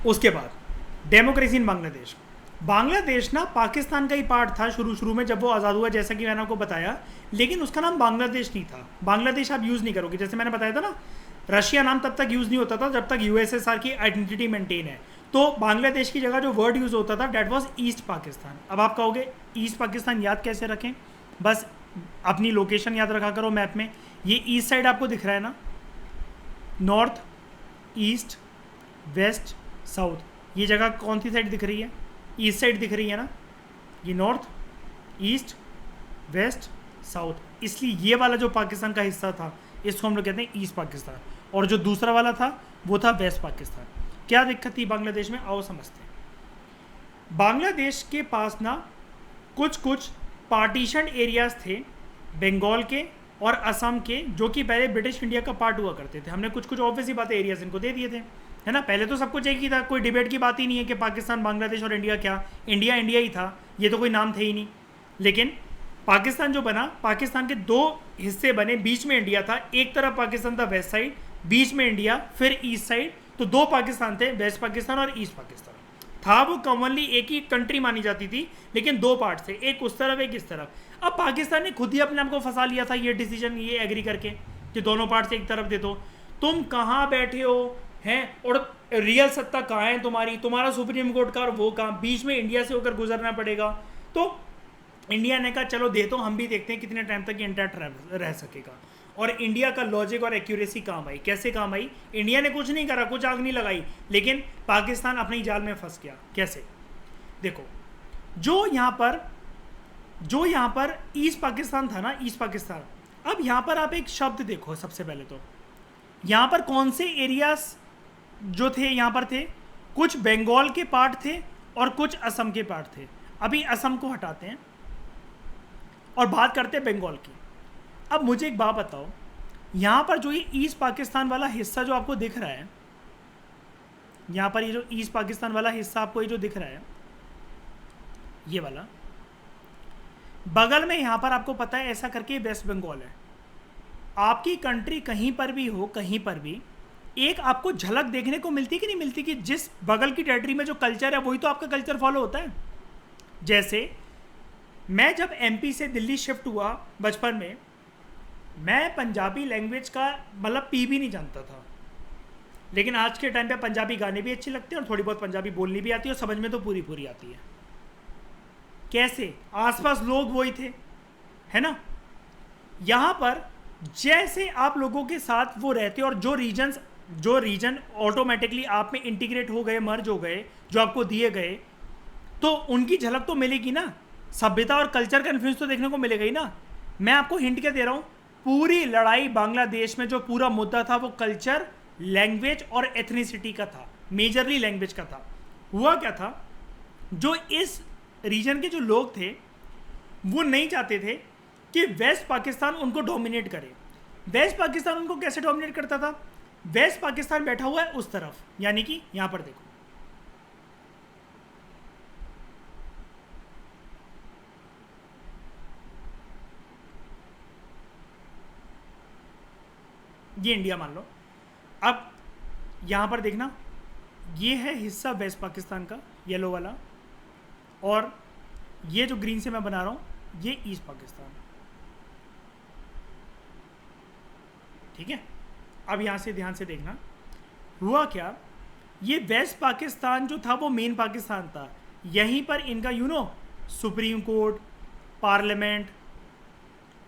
उसके बाद democracy in Bangladesh. Bangladesh ना पाकिस्तान का ही पार्ट था शुरू में जब वो आज़ाद हुआ, जैसा कि मैंने आपको बताया, लेकिन उसका नाम बांग्लादेश नहीं था। बांग्लादेश आप यूज़ नहीं करोगे, जैसे मैंने बताया था ना, रशिया नाम तब तक यूज़ नहीं होता था जब तक यूएसएसआर की आइडेंटिटी मेंटेन है। तो बांग्लादेश की जगह जो वर्ड यूज़ होता था डेट वॉज ईस्ट पाकिस्तान। अब आप कहोगे ईस्ट पाकिस्तान याद कैसे रखें? बस अपनी लोकेशन याद रखा करो मैप में। ये ईस्ट साइड आपको दिख रहा है ना, नॉर्थ, ईस्ट, वेस्ट, साउथ, ये जगह कौन सी साइड दिख रही है? ईस्ट साइड दिख रही है ना। ये नॉर्थ, ईस्ट, वेस्ट, साउथ, इसलिए ये वाला जो पाकिस्तान का हिस्सा था इसको हम लोग कहते हैं ईस्ट पाकिस्तान, और जो दूसरा वाला था वो था वेस्ट पाकिस्तान। क्या दिक्कत थी बांग्लादेश में, आओ समझते हैं। बांग्लादेश के पास ना कुछ कुछ पार्टीशन एरियाज थे बंगाल के और असम के, जो कि पहले ब्रिटिश इंडिया का पार्ट हुआ करते थे। हमने कुछ कुछ ऑब्वियस ही बातें एरियाज इनको दे दिए थे, है ना। पहले तो सब कुछ एक ही था, कोई डिबेट की बात ही नहीं है कि पाकिस्तान, बांग्लादेश और इंडिया क्या, इंडिया इंडिया ही था, ये तो कोई नाम थे ही नहीं। लेकिन पाकिस्तान जो बना, पाकिस्तान के दो हिस्से बने, बीच में इंडिया था, एक तरफ पाकिस्तान था वेस्ट साइड, बीच में इंडिया, फिर ईस्ट साइड, तो दो पाकिस्तान थे, वेस्ट पाकिस्तान और ईस्ट पाकिस्तान था। वो कॉमनली एक ही कंट्री मानी जाती थी, लेकिन दो पार्ट थे, एक उस तरफ एक इस तरफ। अब पाकिस्तान ने खुद ही अपने आप को फंसा लिया था ये डिसीजन, ये एग्री करके कि दोनों पार्ट से एक तरफ दे दो। तुम कहाँ बैठे हो हैं, और रियल सत्ता कहाँ है तुम्हारी, तुम्हारा सुप्रीम कोर्ट का और वो कहाँ, बीच में इंडिया से होकर गुजरना पड़ेगा। तो इंडिया ने कहा चलो दे दो, हम भी देखते हैं कितने टाइम तक इंटैक्ट रह सकेगा। और इंडिया का लॉजिक और एक्यूरेसी काम आई। कैसे काम आई? इंडिया ने कुछ नहीं करा, कुछ आग नहीं लगाई, लेकिन पाकिस्तान अपने ही जाल में फंस गया। कैसे? देखो, जो यहाँ पर ईस्ट पाकिस्तान था ना, ईस्ट पाकिस्तान, अब यहाँ पर आप एक शब्द देखो। सबसे पहले तो यहाँ पर कौन से एरियाज जो थे, यहाँ पर थे कुछ बंगाल के पार्ट थे और कुछ असम के पार्ट थे। अभी असम को हटाते हैं और बात करते हैं बंगाल की। अब मुझे एक बात बताओ, यहाँ पर जो ये ईस्ट पाकिस्तान वाला हिस्सा जो आपको दिख रहा है, यहाँ पर ये जो ईस्ट पाकिस्तान वाला हिस्सा आपको ये जो दिख रहा है, ये वाला, बगल में यहाँ पर आपको पता है ऐसा करके वेस्ट बंगाल है। आपकी कंट्री कहीं पर भी हो, कहीं पर भी एक आपको झलक देखने को मिलती कि नहीं मिलती कि जिस बगल की टेरिटरी में जो कल्चर है वही तो आपका कल्चर फॉलो होता है। जैसे मैं जब एमपी से दिल्ली शिफ्ट हुआ बचपन में, मैं पंजाबी लैंग्वेज का मतलब पी भी नहीं जानता था, लेकिन आज के टाइम पे पंजाबी गाने भी अच्छे लगते हैं और थोड़ी बहुत पंजाबी बोलनी भी आती है और समझ में तो पूरी पूरी आती है। कैसे? आसपास लोग वही थे, है ना। यहाँ पर जैसे आप लोगों के साथ वो रहते और जो रीजन ऑटोमेटिकली आप में इंटीग्रेट हो गए, मर्ज हो गए, जो आपको दिए गए, तो उनकी झलक तो मिलेगी ना। सभ्यता और कल्चर का इन्फ्लुएंस तो देखने को मिलेगा ही ना। मैं आपको हिंट क्या दे रहा हूँ, पूरी लड़ाई बांग्लादेश में जो पूरा मुद्दा था वो कल्चर, लैंग्वेज और एथनिसिटी का था, मेजरली लैंग्वेज का था। हुआ क्या था, जो इस रीजन के जो लोग थे वो नहीं चाहते थे कि वेस्ट पाकिस्तान उनको डोमिनेट करे। वेस्ट पाकिस्तान उनको कैसे डोमिनेट करता था? वेस्ट पाकिस्तान बैठा हुआ है उस तरफ, यानी कि यहां पर देखो, ये इंडिया मान लो। अब यहां पर देखना, ये है हिस्सा वेस्ट पाकिस्तान का, येलो वाला, और ये जो ग्रीन से मैं बना रहा हूं ये ईस्ट पाकिस्तान। ठीक है, अब यहां से ध्यान से देखना, हुआ क्या, ये वेस्ट पाकिस्तान जो था वो मेन पाकिस्तान था। यहीं पर इनका Supreme Court,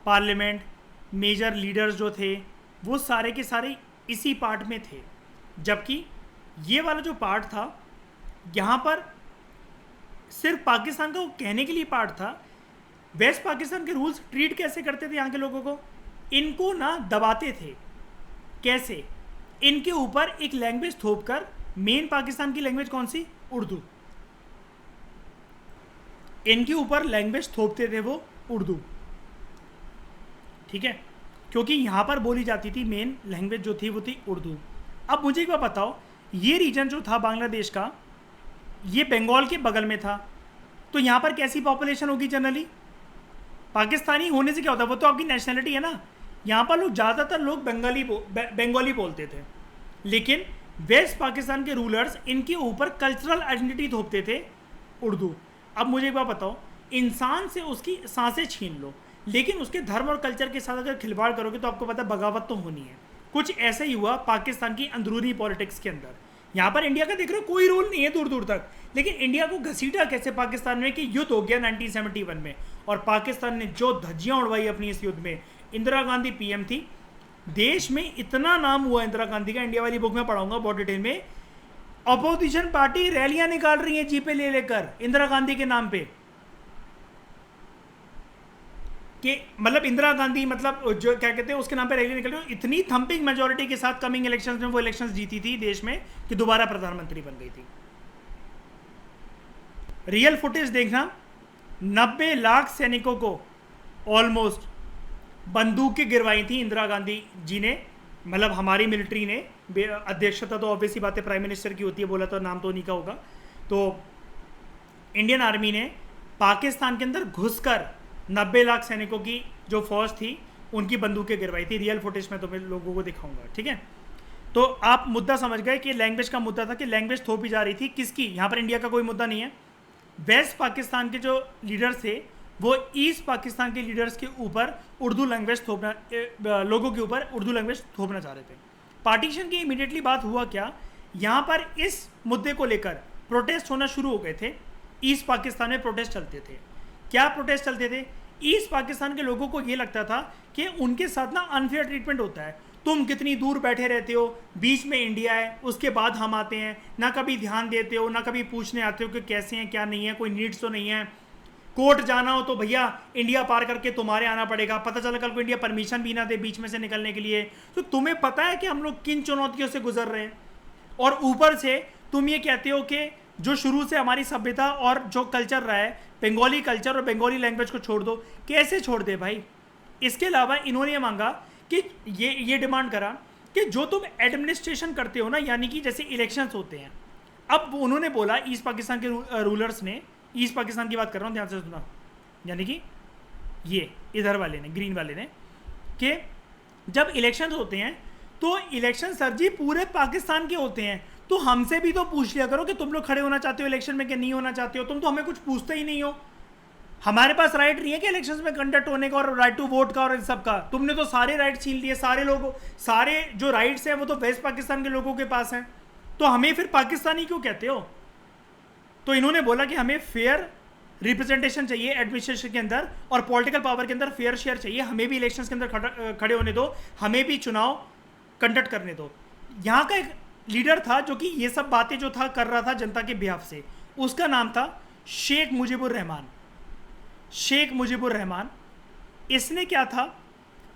parliament, major leaders जो थे वो सारे के सारे इसी पार्ट में थे। जबकि ये वाला जो पार्ट था, यहाँ पर सिर्फ पाकिस्तान का वो कहने के लिए पार्ट था। वेस्ट पाकिस्तान के रूल्स ट्रीट कैसे करते थे यहाँ के लोगों को, इनको ना दबाते थे। कैसे? इनके ऊपर एक लैंग्वेज थोप कर, मेन पाकिस्तान की लैंग्वेज कौन सी? उर्दू। इनके ऊपर लैंग्वेज थोपते थे वो उर्दू, ठीक है, क्योंकि यहाँ पर बोली जाती थी मेन लैंग्वेज जो थी वो थी उर्दू। अब मुझे एक बात बताओ, ये रीजन जो था बांग्लादेश का, ये बंगाल के बगल में था, तो यहाँ पर कैसी पॉपुलेशन होगी जनरली? पाकिस्तानी होने से क्या होता है, वो तो आपकी नेशनलिटी है ना। यहाँ पर लोग ज़्यादातर लोग बंगाली बोलते थे, लेकिन वेस्ट पाकिस्तान के रूलर्स इनके ऊपर कल्चरल आइडेंटिटी थोपते थे उर्दू। अब मुझे एक बात बताओ, इंसान से उसकी सांसें छीन लो, लेकिन उसके धर्म और कल्चर के साथ अगर खिलवाड़ करोगे तो आपको पता बगावत तो होनी है। कुछ ऐसा ही हुआ पाकिस्तान की अंदरूनी पॉलिटिक्स के अंदर। यहाँ पर इंडिया का देख रहे हो कोई रोल नहीं है दूर दूर तक, लेकिन इंडिया को घसीटा कैसे पाकिस्तान में कि युद्ध हो गया 1971 में, और पाकिस्तान ने जो धज्जियां उड़वाई अपनी इस युद्ध में। इंदिरा गांधी पीएम थी, देश में इतना नाम हुआ इंदिरा गांधी का, इंडिया वाली बुक में पढ़ाऊंगा बहुत डिटेल में। अपोजिशन पार्टी रैलियां निकाल रही है जीपे ले लेकर इंदिरा गांधी के नाम पे, कि मतलब इंदिरा गांधी मतलब जो क्या कहते हैं उसके नाम पे रैली निकल रही है। इतनी थंपिंग मेजोरिटी के साथ कमिंग इलेक्शंस में वो इलेक्शंस जीती थी देश में कि दोबारा प्रधानमंत्री बन गई थी। रियल फुटेज देखना, 90 लाख सैनिकों को ऑलमोस्ट बंदूकें गिरवाई थी इंदिरा गांधी जी ने, मतलब हमारी मिलिट्री ने। अध्यक्षता तो ऑब्वियसली बात है प्राइम मिनिस्टर की होती है, बोला तो नाम तो नहीं का होगा। तो इंडियन आर्मी ने पाकिस्तान के अंदर घुसकर 90 लाख सैनिकों की जो फौज थी उनकी बंदूकें गिरवाई थी। रियल फुटेज में तो मैं लोगों को दिखाऊंगा, ठीक है। तो आप मुद्दा समझ गए कि लैंग्वेज का मुद्दा था, कि लैंग्वेज थोपी जा रही थी किसकी। यहाँ पर इंडिया का कोई मुद्दा नहीं है। वेस्ट पाकिस्तान के जो लीडर्स थे वो ईस्ट पाकिस्तान के लीडर्स के ऊपर उर्दू लैंग्वेज थोपना, लोगों के ऊपर उर्दू लैंग्वेज थोपना चाह रहे थे। पार्टीशन की इमीडिएटली बात हुआ क्या, यहाँ पर इस मुद्दे को लेकर प्रोटेस्ट होना शुरू हो गए थे। ईस्ट पाकिस्तान में प्रोटेस्ट चलते थे। क्या प्रोटेस्ट चलते थे, ईस्ट पाकिस्तान के लोगों को ये लगता था कि उनके साथ ना अनफेयर ट्रीटमेंट होता है। तुम कितनी दूर बैठे रहते हो, बीच में इंडिया है, उसके बाद हम आते हैं, ना कभी ध्यान देते हो, ना कभी पूछने आते हो कि कैसे हैं क्या नहीं है, कोई नीड्स तो नहीं है। कोर्ट जाना हो तो भैया इंडिया पार करके तुम्हारे आना पड़ेगा, पता चला कल को इंडिया परमिशन भी ना दे बीच में से निकलने के लिए। तो तुम्हें पता है कि हम लोग किन चुनौतियों से गुजर रहे हैं, और ऊपर से तुम ये कहते हो कि जो शुरू से हमारी सभ्यता और जो कल्चर रहा है, बंगाली कल्चर और बंगाली लैंग्वेज को छोड़ दो। कैसे छोड़ दे भाई। इसके अलावा इन्होंने मांगा कि ये डिमांड करा कि जो तुम एडमिनिस्ट्रेशन करते हो ना, यानी कि जैसे इलेक्शंस होते हैं, अब उन्होंने बोला ईस्ट पाकिस्तान के रूलर्स ने, ईस्ट पाकिस्तान की बात कर रहा हूँ ध्यान से सुना, यानी कि ये इधर वाले ने, ग्रीन वाले ने, कि जब इलेक्शंस होते हैं तो इलेक्शन सर जी पूरे पाकिस्तान के होते हैं, तो हमसे भी तो पूछ लिया करो कि तुम लोग खड़े होना चाहते हो इलेक्शन में कि नहीं होना चाहते हो। तुम तो हमें कुछ पूछते ही नहीं हो। हमारे पास राइट नहीं है कि इलेक्शंस में कंडक्ट होने का और राइट टू वोट का और इन सब का। तुमने तो सारे राइट छीन लिए, सारे लोगों, सारे जो राइट्स हैं वो तो वेस्ट पाकिस्तान के लोगों के पास हैं, तो हमें फिर पाकिस्तानी क्यों कहते हो। तो इन्होंने बोला कि हमें फेयर रिप्रेजेंटेशन चाहिए एडमिनिस्ट्रेशन के अंदर, और पॉलिटिकल पावर के अंदर फेयर शेयर चाहिए। हमें भी इलेक्शंस के अंदर खड़े होने दो, हमें भी चुनाव कंडक्ट करने दो। यहाँ का एक लीडर था जो कि ये सब बातें जो था कर रहा था जनता के बिहाफ से, उसका नाम था शेख मुजीबुर रहमान। शेख मुजीबुर रहमान, इसने क्या था,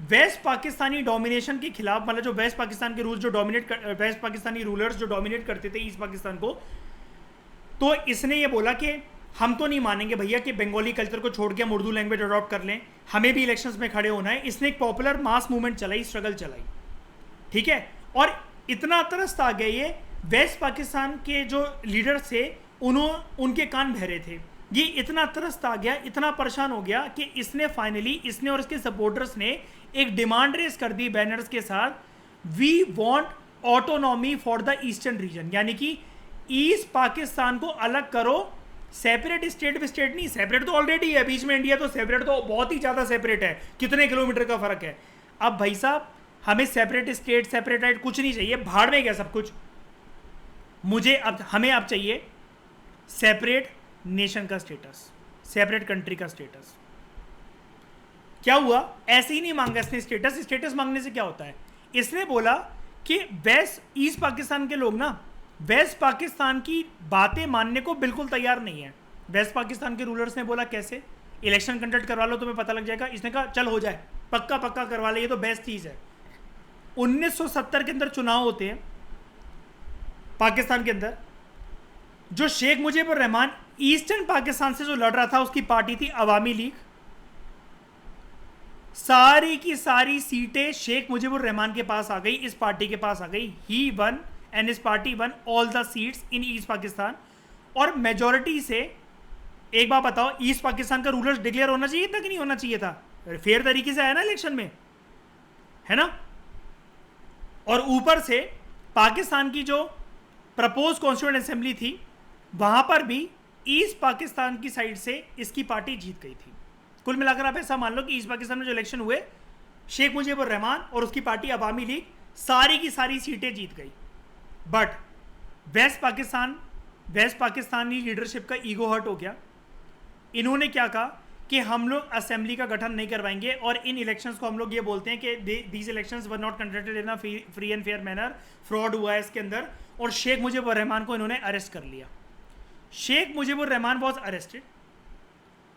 वेस्ट पाकिस्तानी डोमिनेशन के खिलाफ, मतलब जो वेस्ट पाकिस्तान के रूल जो वेस्ट पाकिस्तानी रूलर्स जो डोमिनेट करते थे ईस्ट पाकिस्तान को, तो इसने ये बोला कि हम तो नहीं मानेंगे भैया कि बंगाली कल्चर को छोड़ के हम उर्दू लैंग्वेज अडॉप्ट कर लें, हमें भी इलेक्शंस में खड़े होना है। इसने एक पॉपुलर मास मूवमेंट चलाई, स्ट्रगल चलाई, ठीक है। और इतना तरस आ गए ये वेस्ट पाकिस्तान के जो लीडर्स थे, उनके कान बहरे थे। ये इतना त्रस्त आ गया, इतना परेशान हो गया कि इसने फाइनली, इसने और इसके सपोर्टर्स ने एक डिमांड रेस कर दी बैनर्स के साथ, we want autonomy for the eastern region, यानी कि ईस्ट पाकिस्तान को अलग करो। सेपरेट स्टेट भी स्टेट नहीं, सेपरेट तो ऑलरेडी है, बीच में इंडिया, तो सेपरेट तो बहुत ही ज़्यादा सेपरेट है, कितने किलोमीटर का फर्क है। अब भाई साहब हमें सेपरेट स्टेट, सेपरेट राइट कुछ नहीं चाहिए, भाड़ में गया सब कुछ। हमें अब चाहिए सेपरेट नेशन का स्टेटस, सेपरेट कंट्री का स्टेटस। क्या हुआ, ऐसे ही नहीं मांगा इसने स्टेटस। स्टेटस मांगने से क्या होता है, इसने बोला कि वेस्ट ईस्ट पाकिस्तान के लोग ना वेस्ट पाकिस्तान की बातें मानने को बिल्कुल तैयार नहीं है। वेस्ट पाकिस्तान के रूलर्स ने बोला कैसे, इलेक्शन कंडक्ट करवा लो तुम्हें पता लग जाएगा। इसने कहा चल हो जाए, पक्का पक्का करवा ले, ये तो बेस्ट चीज़ है। 1970 के अंदर चुनाव होते हैं पाकिस्तान के अंदर। जो शेख मुजीबुर रहमान ईस्टर्न पाकिस्तान से जो लड़ रहा था, उसकी पार्टी थी अवामी लीग। सारी की सारी सीटें शेख मुजीबुर रहमान के पास आ गई, इस पार्टी के पास आ गई। ही वन एंड इस party one all the seats in east Pakistan. और मेजॉरिटी से, एक बात बताओ, ईस्ट पाकिस्तान का रूलर डिक्लेयर होना चाहिए था कि नहीं होना चाहिए था? फेयर तरीके से आया ना इलेक्शन में, है ना। और ऊपर से पाकिस्तान की जो प्रपोज कॉन्स्टिट्यूएंट असेंबली थी, वहां पर भी ईस्ट पाकिस्तान की साइड से इसकी पार्टी जीत गई थी। कुल मिलाकर आप ऐसा मान लो कि ईस्ट पाकिस्तान में जो इलेक्शन हुए, शेख मुजीबुर रहमान और उसकी पार्टी अवामी लीग सारी की सारी सीटें जीत गई। बट वेस्ट पाकिस्तानी लीडरशिप का ईगो हर्ट हो गया। इन्होंने क्या कहा कि हम लोग असेंबली का गठन नहीं करवाएंगे और इन इलेक्शंस को हम लोग ये बोलते हैं कि these elections were not conducted in a free and fair manner, fraud हुआ है इसके अंदर। और शेख मुजीबुर रहमान को इन्होंने अरेस्ट कर लिया। Sheikh Mujibur Rahman was arrested.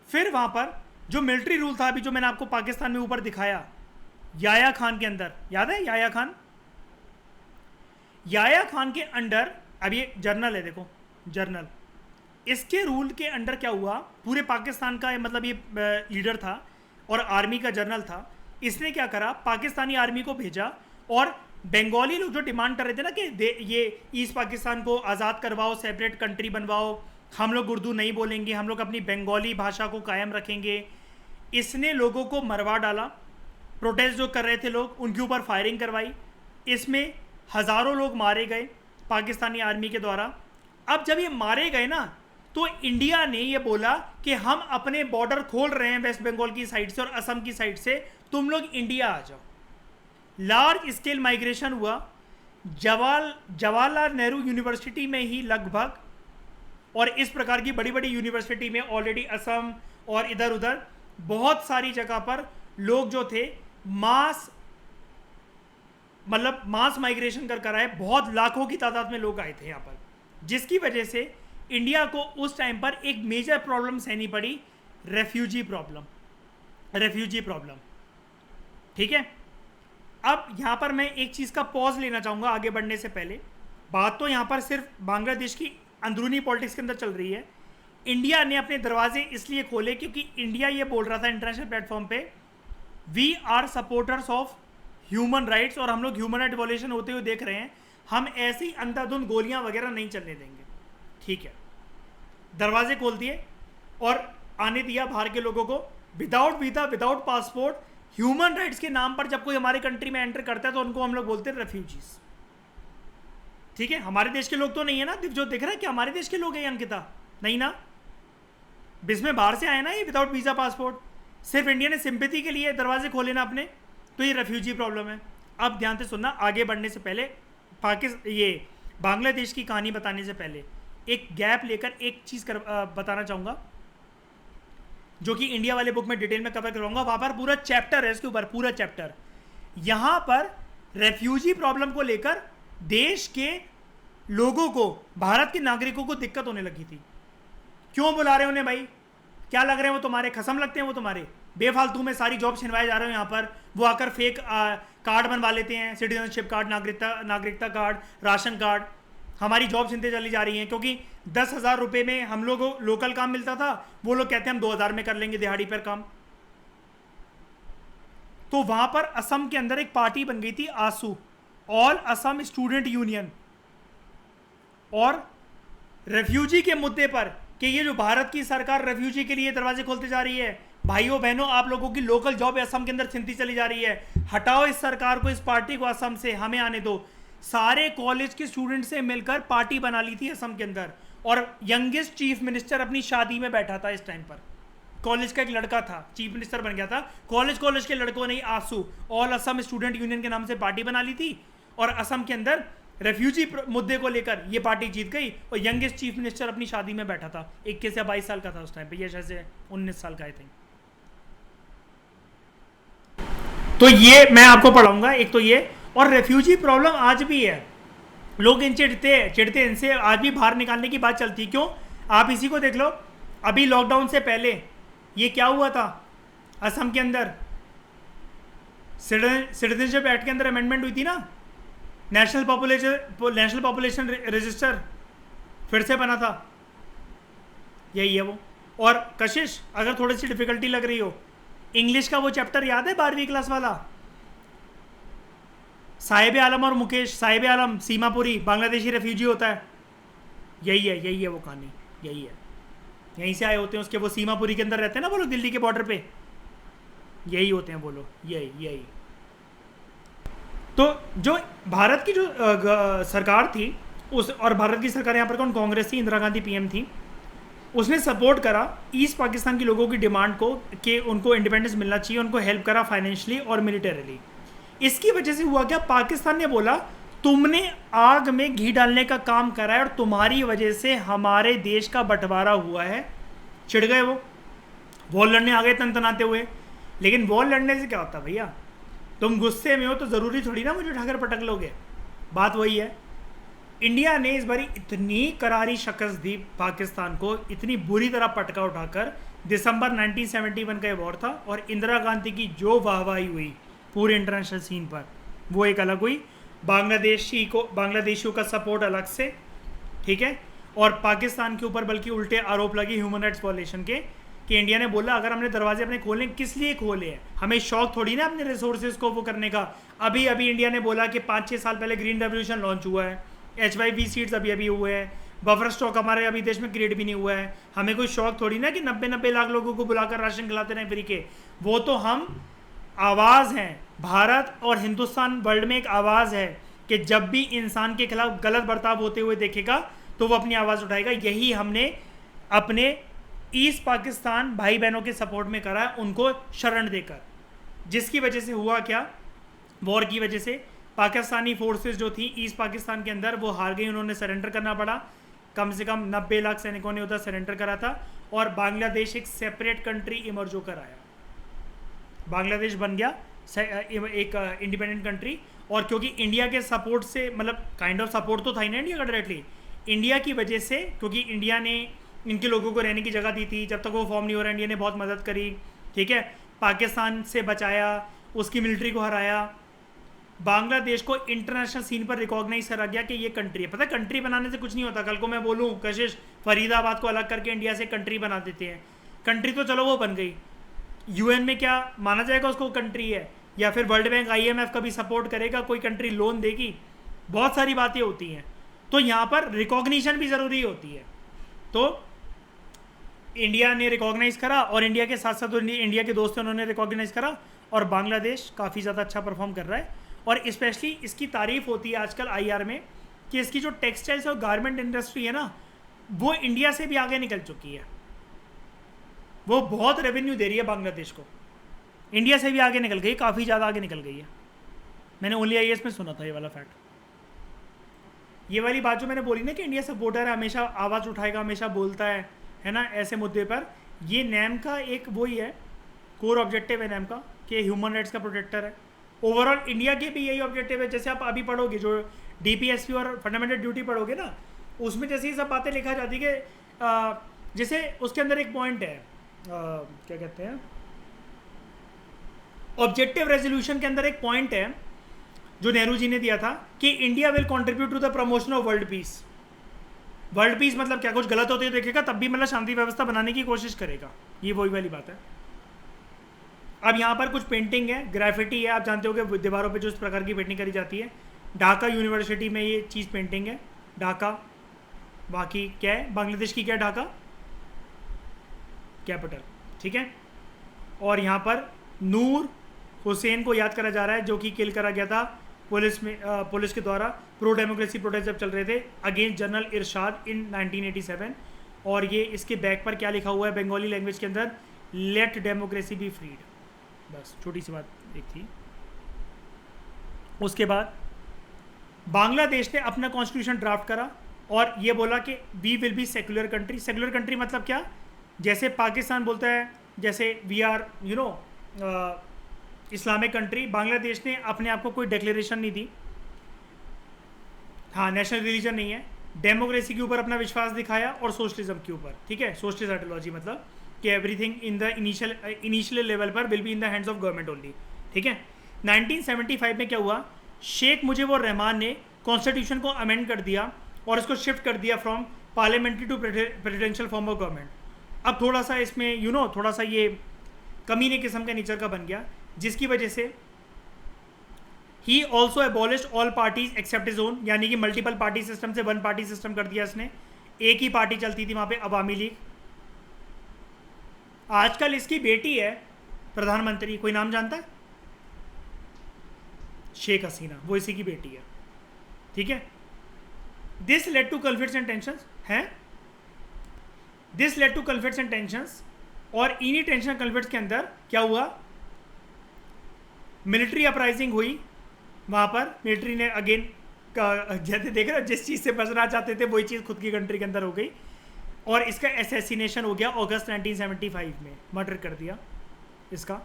फिर वहां पर जो मिलिट्री रूल था, अभी जो मैंने आपको पाकिस्तान में ऊपर दिखाया, याया खान के अंदर, याद है याया खान के अंडर, अब ये जर्नल है, देखो जर्नल, इसके रूल के अंडर क्या हुआ, पूरे पाकिस्तान का मतलब ये लीडर था और आर्मी का जनरल था। इसने क्या करा, पाकिस्तानी आर्मी को भेजा और बंगाली लोग जो डिमांड कर रहे थे ना कि ये ईस्ट पाकिस्तान को आज़ाद करवाओ, सेपरेट कंट्री बनवाओ, हम लोग उर्दू नहीं बोलेंगे, हम लोग अपनी बंगाली भाषा को कायम रखेंगे, इसने लोगों को मरवा डाला। प्रोटेस्ट जो कर रहे थे लोग, उनके ऊपर फायरिंग करवाई। इसमें हज़ारों लोग मारे गए पाकिस्तानी आर्मी के द्वारा। अब जब ये मारे गए ना, तो इंडिया ने ये बोला कि हम अपने बॉर्डर खोल रहे हैं वेस्ट बंगाल की साइड से और असम की साइड से, तुम लोग इंडिया आ जाओ। लार्ज स्केल माइग्रेशन हुआ जवाहरलाल नेहरू यूनिवर्सिटी में ही लगभग, और इस प्रकार की बड़ी बड़ी यूनिवर्सिटी में ऑलरेडी असम और इधर उधर बहुत सारी जगह पर लोग जो थे मास माइग्रेशन कर आए। बहुत लाखों की तादाद में लोग आए थे यहाँ पर, जिसकी वजह से इंडिया को उस टाइम पर एक मेजर प्रॉब्लम सहनी पड़ी, रेफ्यूजी प्रॉब्लम। ठीक है, अब यहां पर मैं एक चीज का पॉज लेना चाहूंगा आगे बढ़ने से पहले। बात तो यहां पर सिर्फ बांग्लादेश की अंदरूनी पॉलिटिक्स के अंदर चल रही है। इंडिया ने अपने दरवाजे इसलिए खोले क्योंकि इंडिया ये बोल रहा था इंटरनेशनल प्लेटफॉर्म पे, we are supporters of human rights, और हम लोग ह्यूमन राइट वॉल्यूशन होते हुए देख रहे हैं, हम ऐसी अंधाधुंध गोलियां वगैरह नहीं चलने देंगे। ठीक है, दरवाजे खोल दिए और आने दिया बाहर के लोगों को without visa, without passport. Human rights के नाम पर जब कोई हमारे कंट्री में एंटर करता है तो उनको हम लोग बोलते हैं रेफ्यूजीज। ठीक है, हमारे देश के लोग तो नहीं है ना, जो दिख रहा है कि हमारे देश के लोग हैं अंकिता, नहीं ना, जिसमें बाहर से आए ना ये विदाउट वीजा पासपोर्ट, सिर्फ इंडिया ने सिंपैथी के लिए दरवाजे खोले ना अपने, तो ये रेफ्यूजी प्रॉब्लम है। अब ध्यान से सुनना, आगे बढ़ने से पहले ये बांग्लादेश की कहानी बताने से पहले एक गैप लेकर एक चीज़ बताना चाहूँगा, जो कि इंडिया वाले बुक में डिटेल में कवर करवाऊंगा। वहाँ पर पूरा चैप्टर है इसके ऊपर, पूरा चैप्टर। यहाँ पर रेफ्यूजी प्रॉब्लम को लेकर देश के लोगों को, भारत के नागरिकों को दिक्कत होने लगी थी। क्यों बुला रहे उन्हें भाई, क्या लग रहे हैं वो तुम्हारे, खसम लगते हैं वो तुम्हारे, बेफालतू में सारी जॉब छिनवाए जा रहे हो यहाँ पर। वो आकर फेक कार्ड बनवा लेते हैं, सिटीजनशिप कार्ड, नागरिकता कार्ड, राशन कार्ड, हमारी जॉब छिनते चली जा रही हैं। क्योंकि 10,000 रुपये में हम लोग लोकल काम मिलता था, वो लोग कहते हैं हम 2,000 में कर लेंगे दिहाड़ी पर काम। तो वहां पर असम के अंदर एक पार्टी बन गई थी, आसू, ऑल असम स्टूडेंट यूनियन, और रेफ्यूजी के मुद्दे पर कि ये जो भारत की सरकार रेफ्यूजी के लिए दरवाजे खोलते जा रही है, भाइयों बहनों, आप लोगों की लोकल जॉब असम के अंदर छिनती चली जा रही है, हटाओ इस सरकार को, इस पार्टी को असम से, हमें आने दो। सारे कॉलेज के स्टूडेंट से मिलकर पार्टी बना ली थी असम के अंदर, और यंगेस्ट चीफ मिनिस्टर अपनी शादी में बैठा था इस टाइम पर। कॉलेज का एक लड़का था, चीफ मिनिस्टर बन गया था। कॉलेज के लड़कों ने आसू, ऑल असम स्टूडेंट यूनियन के नाम से पार्टी बना ली थी, और असम के अंदर रेफ्यूजी मुद्दे को लेकर ये पार्टी जीत गई, और यंगेस्ट चीफ मिनिस्टर अपनी शादी में बैठा था, 21 या 22 साल का था उस टाइम पे, ये शायद से 19 साल का आई थिंक। तो ये मैं आपको पढ़ाऊंगा, एक तो ये, और रेफ्यूजी प्रॉब्लम आज भी है, लोग इन चिढ़ते इनसे, आज भी बाहर निकालने की बात चलती। क्यों? आप इसी को देख लो, अभी लॉकडाउन से पहले ये क्या हुआ था असम के अंदर, सिटीजनशिप एक्ट के अंदर अमेंडमेंट हुई थी ना, नेशनल पॉपुलेशन रजिस्टर फिर से बना था, यही है वो। और कशिश, अगर थोड़ी सी डिफिकल्टी लग रही हो, इंग्लिश का वो चैप्टर याद है 12वीं क्लास वाला, साहिब आलम और मुकेश, साहिब आलम सीमापुरी बांग्लादेशी रेफ्यूजी होता है, यही है वो कहानी, यही है, यहीं से आए होते हैं उसके, वो सीमापुरी के अंदर रहते हैं ना वो लोग, दिल्ली के बॉर्डर पे, यही होते हैं वो लोग, यही। तो जो भारत की जो सरकार थी, उस और भारत की सरकार यहाँ पर कौन, कांग्रेस थी, इंदिरा गांधी पीएम थी। उसने सपोर्ट करा ईस्ट पाकिस्तान के लोगों की डिमांड को कि उनको इंडिपेंडेंस मिलना चाहिए, उनको हेल्प करा फाइनेंशियली और मिलिटरीली। इसकी वजह से हुआ क्या, पाकिस्तान ने बोला तुमने आग में घी डालने का काम करा है और तुम्हारी वजह से हमारे देश का बंटवारा हुआ है। चिढ़ गए वो, वॉर लड़ने आ गए तनतनाते हुए। लेकिन वॉर लड़ने से क्या होता भैया, तुम गुस्से में हो तो ज़रूरी थोड़ी ना मुझे उठाकर पटक लोगे। बात वही है। इंडिया ने इस बारी इतनी करारी शिकस्त दी पाकिस्तान को, इतनी बुरी तरह पटका उठाकर। दिसंबर 1971 का ये वॉर था और इंदिरा गांधी की जो वाहवाही हुई पूरे इंटरनेशनल सीन पर वो एक अलग हुई। बांग्लादेशियों का सपोर्ट अलग से, ठीक है। और पाकिस्तान के ऊपर बल्कि उल्टे आरोप लगे ह्यूमन राइट्स वॉयलेशन के, कि इंडिया ने बोला अगर हमने दरवाजे अपने खोले, किस लिए खोले हैं, हमें शौक थोड़ी ना अपने रिसोर्सेज को वो करने का। अभी अभी इंडिया ने बोला कि 5-6 साल पहले ग्रीन रेवोल्यूशन लॉन्च हुआ है, HYV सीड्स अभी अभी हुए हैं, बफर स्टॉक हमारे अभी देश में क्रिएट भी नहीं हुआ है। हमें कोई शौक थोड़ी ना कि 90-90 लाख लोगों को बुलाकर राशन खिलाते रहे फ्री के। वो तो हम आवाज़ हैं, भारत और हिंदुस्तान वर्ल्ड में एक आवाज़ है कि जब भी इंसान के खिलाफ गलत बर्ताव होते हुए देखेगा तो वो अपनी आवाज़ उठाएगा। यही हमने अपने ईस्ट पाकिस्तान भाई बहनों के सपोर्ट में करा है, उनको शरण देकर। जिसकी वजह से हुआ क्या, वॉर की वजह से पाकिस्तानी फोर्सेस जो थी ईस्ट पाकिस्तान के अंदर वो हार गई, उन्होंने सरेंडर करना पड़ा। कम से कम 90 लाख सैनिकों ने उधर सरेंडर करा था और बांग्लादेश एक सेपरेट कंट्री इमर्ज होकर आया। बांग्लादेश बन गया एक इंडिपेंडेंट कंट्री। और क्योंकि इंडिया के सपोर्ट से, मतलब काइंड ऑफ सपोर्ट तो था ही ना इंडिया का डायरेक्टली, इंडिया की वजह से, क्योंकि इंडिया ने इनके लोगों को रहने की जगह दी थी, जब तक वो फॉर्म नहीं हो रहा इंडिया ने बहुत मदद करी, ठीक है। पाकिस्तान से बचाया, उसकी मिलिट्री को हराया। बांग्लादेश को इंटरनेशनल सीन पर रिकॉग्नाइज करा गया कि ये कंट्री है। पता है कंट्री बनाने से कुछ नहीं होता। कल को मैं बोलूँ कशिश फरीदाबाद को अलग करके इंडिया से कंट्री बना देते हैं, कंट्री तो चलो वो बन गई, यूएन में क्या माना जाएगा उसको कंट्री है, या फिर वर्ल्ड बैंक IMF कभी सपोर्ट करेगा, कोई कंट्री लोन देगी, बहुत सारी बातें होती हैं। तो यहाँ पर रिकॉग्निशन भी ज़रूरी होती है। तो इंडिया ने रिकॉग्नाइज करा और इंडिया के साथ साथ इंडिया के दोस्तों उन्होंने रिकॉग्नाइज करा और बांग्लादेश काफ़ी ज़्यादा अच्छा परफॉर्म कर रहा है। और स्पेशली इसकी तारीफ होती है आजकल IR में कि इसकी जो टेक्सटाइल्स और गारमेंट इंडस्ट्री है ना, वो इंडिया से भी आगे निकल चुकी है। वो बहुत रेवेन्यू दे रही है बांग्लादेश को, इंडिया से भी आगे निकल गई, काफ़ी ज़्यादा आगे निकल गई है। मैंने ओनली IAS में सुना था ये वाला फैक्ट। ये वाली बात जो मैंने बोली ना कि इंडिया सपोर्टर है, हमेशा आवाज़ उठाएगा, हमेशा बोलता है ना, ऐसे मुद्दे पर। ये नैम का एक वही है, कोर ऑब्जेक्टिव है नैम का कि ह्यूमन राइट्स का प्रोटेक्टर है। ओवरऑल इंडिया के भी यही ऑब्जेक्टिव है। जैसे आप अभी पढ़ोगे जो DPSP और फंडामेंटल ड्यूटी पढ़ोगे ना, उसमें जैसे ये सब बातें लिखा जाती कि जैसे उसके अंदर एक पॉइंट है, क्या कहते हैं, ऑब्जेक्टिव रेजोल्यूशन के अंदर एक पॉइंट है जो नेहरू जी ने दिया था कि India will contribute to the promotion of world peace. World peace मतलब क्या, कुछ गलत होते हुए देखेगा तब भी मतलब शांति व्यवस्था बनाने की कोशिश करेगा। ये वही वाली बात है। अब यहाँ पर कुछ पेंटिंग है, ग्राफिटी है, आप जानते हो कि दीवारों पे जो इस प्रकार की पेंटिंग करी जाती है। ढाका यूनिवर्सिटी में ये चीज़ पेंटिंग है, ढाका। बाकी क्या है, बांग्लादेश की क्या, ढाका कैपिटल, ठीक है। और यहाँ पर नूर हुसैन को याद करा जा रहा है जो कि किल करा गया था पुलिस के द्वारा प्रो डेमोक्रेसी प्रोटेस्ट जब चल रहे थे अगेंस्ट जनरल इरशाद इन 1987। और ये इसके बैक पर क्या लिखा हुआ है बंगाली लैंग्वेज के अंदर, लेट डेमोक्रेसी बी फ्रीड। बस छोटी सी बात एक थी। उसके बाद बांग्लादेश ने अपना कॉन्स्टिट्यूशन ड्राफ्ट करा और ये बोला कि we will be secular country. Secular country मतलब क्या, जैसे पाकिस्तान बोलता है जैसे we are Islamic country, Bangladesh ने अपने आप को कोई डिक्लेरेशन नहीं दी। हाँ, नेशनल रिलीजन नहीं है, डेमोक्रेसी के ऊपर अपना विश्वास दिखाया और सोशलिज्म के ऊपर, ठीक है। सोशलिस्ट आइडियोलॉजी मतलब कि everything in the initial level पर will be in the hands of government only, ठीक है। 1975 में क्या हुआ, शेख मुजीबुर रहमान ने कॉन्स्टिट्यूशन को अमेंड कर दिया और इसको शिफ्ट कर दिया from parliamentary to presidential form of government. अब थोड़ा सा इसमें थोड़ा सा ये कमीने किस्म का नेचर का बन गया, जिसकी वजह से ही also abolished all parties except his own, यानी कि मल्टीपल पार्टी सिस्टम से वन पार्टी सिस्टम कर दिया इसने। एक ही पार्टी चलती थी वहाँ पे, अवामी लीग। आजकल इसकी बेटी है प्रधानमंत्री, कोई नाम जानता है, शेख हसीना, वो इसी की बेटी है, ठीक है। This led to conflicts and tensions हैं, this led to conflicts and tensions, और इन्हीं टेंशन कन्फ्लिक्ट्स के अंदर क्या हुआ, मिलिट्री अपराइजिंग हुई वहाँ पर। मिलिट्री ने अगेन जैसे देख रहे हो जिस चीज़ से बचना चाहते थे वही चीज़ खुद की कंट्री के अंदर हो गई, और इसका एसेसिनेशन हो गया अगस्त 1975 में, मर्डर कर दिया इसका।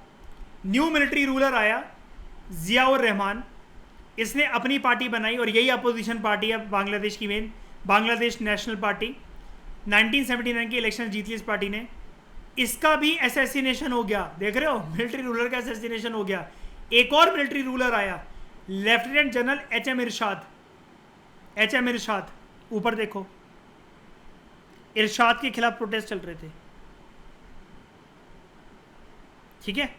न्यू मिलिट्री रूलर आया जियाउर रहमान, इसने अपनी पार्टी बनाई और यही अपोजिशन पार्टी है बांग्लादेश की मेन, बांग्लादेश नेशनल पार्टी। 1979 की इलेक्शन जीत ली इस पार्टी ने, इसका भी एसेसिनेशन हो गया। देख रहे हो मिलिट्री रूलर का एसेसिनेशन हो गया। एक और मिलिट्री रूलर आया लेफ्टिनेंट जनरल एच.एम. इरशाद, एच.एम. इरशाद, ऊपर देखो, इरशाद के खिलाफ प्रोटेस्ट चल रहे थे, ठीक है।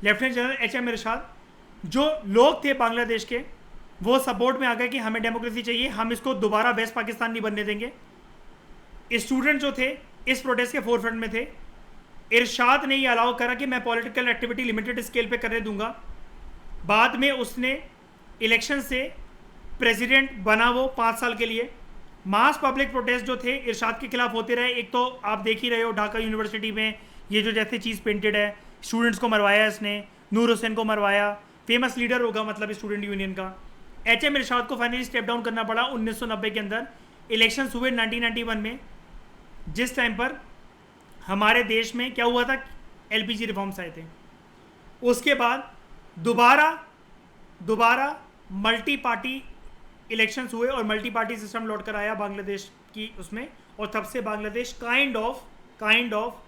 Lieutenant general HM. इरशाद, जो लोग थे बांग्लादेश के वो सपोर्ट में आ गए कि हमें डेमोक्रेसी चाहिए, हम इसको दोबारा वेस्ट पाकिस्तान नहीं बनने देंगे। स्टूडेंट जो थे इस प्रोटेस्ट के फोरफ्रंट में थे। इरशाद ने ये अलाउ करा कि मैं पॉलिटिकल एक्टिविटी लिमिटेड स्केल पे करने दूंगा। बाद में उसने इलेक्शन से प्रेसिडेंट बना वो 5 साल के लिए। मास पब्लिक प्रोटेस्ट जो थे इरशाद के खिलाफ होते रहे। एक तो आप देख ही रहे हो ढाका यूनिवर्सिटी में ये जो जैसे चीज़ पेंटेड है, स्टूडेंट्स को मरवाया इसने, नूर हुसैन को मरवाया, फेमस लीडर होगा मतलब स्टूडेंट यूनियन का। एच.एम. इरशाद को फाइनली स्टेप डाउन करना पड़ा 1990 के अंदर। इलेक्शन हुए 1991 में, जिस टाइम पर हमारे देश में क्या हुआ था, LPG रिफॉर्म्स आए थे। उसके बाद दोबारा मल्टी पार्टी इलेक्शंस हुए और मल्टी पार्टी सिस्टम लौट कर आया बांग्लादेश की उसमें, और तब से Bangladesh kind of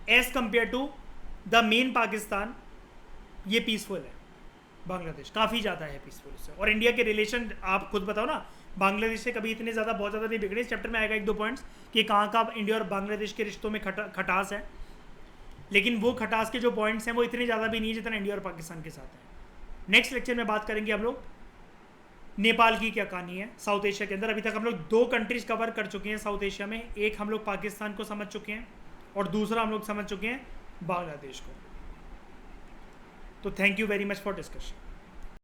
as compare to the main Pakistan ये पीसफुल है। बांग्लादेश काफ़ी ज़्यादा है पीसफुल इससे। और इंडिया के रिलेशन आप खुद बताओ ना, बांग्लादेश से कभी इतने ज़्यादा बहुत ज़्यादा नहीं बिगड़े। इस चैप्टर में आएगा 1-2 पॉइंट्स कि कहाँ कहाँ इंडिया और बांग्लादेश के रिश्तों में खटास है, लेकिन वो खटास के जो पॉइंट्स हैं वो इतने ज़्यादा भी नहीं है जितना इंडिया और पाकिस्तान के साथ है। नेक्स्ट लेक्चर में बात करेंगे हम लोग नेपाल की क्या कहानी है साउथ एशिया के अंदर। अभी तक हम लोग 2 कंट्रीज कवर कर चुके हैं साउथ एशिया में। एक हम लोग पाकिस्तान को समझ चुके हैं और दूसरा हम लोग समझ चुके हैं बांग्लादेश को। तो thank you very much for discussion.